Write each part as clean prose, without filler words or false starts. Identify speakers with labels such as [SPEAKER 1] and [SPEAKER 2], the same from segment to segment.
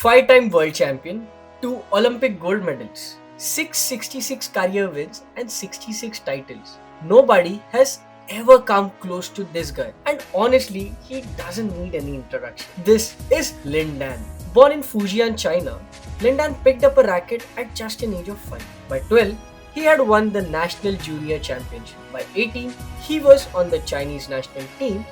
[SPEAKER 1] 5-time world champion, 2 Olympic gold medals, 666 career wins, and 66 titles. Nobody has ever come close to this guy, and honestly, he doesn't need any introduction. This is Lin Dan. Born in Fujian, China, Lin Dan picked up a racket at just an age of 5. By 12, he had won the National Junior Championship. By 18, he was on the Chinese national team,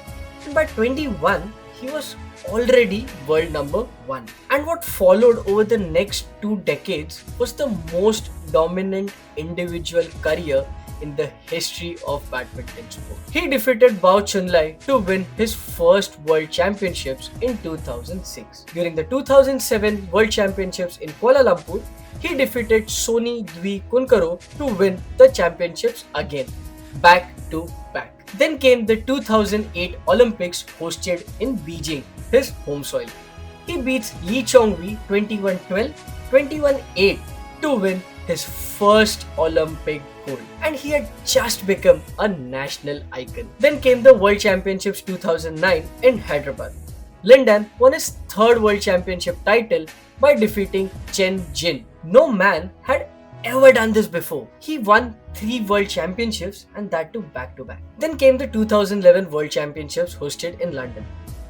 [SPEAKER 1] and by 21, he was already world number 1. And what followed over the next 2 decades was the most dominant individual career in the history of badminton sport. He defeated Bao Chunlai to win his first World Championships in 2006. During the 2007 World Championships in Kuala Lumpur, he defeated Soni Dwi Kunkaro to win the championships again, back to back. Then came the 2008 Olympics hosted in Beijing, his home soil. He beats Lee Chong-wei 21-12, 21-8 to win his first Olympic gold, and he had just become a national icon. Then came the World Championships 2009 in Hyderabad. Lin Dan won his third World Championship title by defeating Chen Jin. No man had ever done this before. He won 3 World Championships, and that too back to back. Then came the 2011 World Championships hosted in London.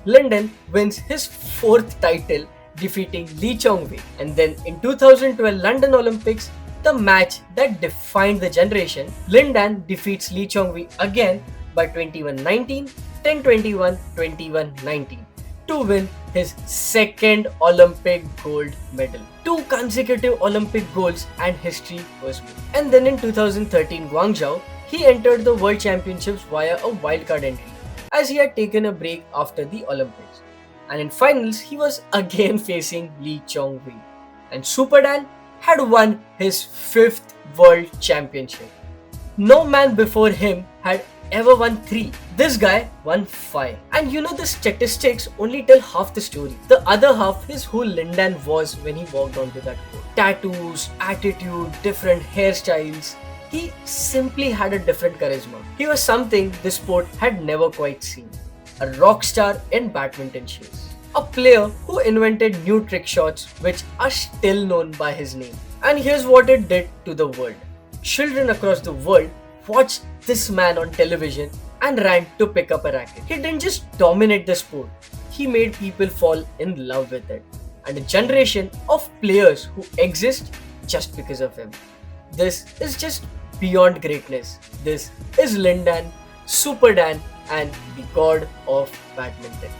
[SPEAKER 1] Lin Dan wins his 4th title defeating Lee Chong-wei. And then in 2012 London Olympics, the match that defined the generation, Lin Dan defeats Lee Chong-wei again by 21-19, 10-21, 21-19 to win his 2nd Olympic gold medal. 2 consecutive Olympic golds and history was made. And then in 2013 Guangzhou, he entered the World Championships via a wildcard entry, as he had taken a break after the Olympics. And in finals, he was again facing Lee Chong-wei. And Super Dan had won his 5th World Championship. No man before him had ever won 3. This guy won 5. And you know, the statistics only tell half the story. The other half is who Lin Dan was when he walked onto that court. Tattoos, attitude, different hairstyles. He simply had a different charisma. He was something the sport had never quite seen. A rock star in badminton shoes. A player who invented new trick shots which are still known by his name. And here's what it did to the world. Children across the world watched this man on television and ran to pick up a racket. He didn't just dominate the sport, he made people fall in love with it. And a generation of players who exist just because of him. This is just beyond greatness. This is Lin Dan, Super Dan, and the god of badminton.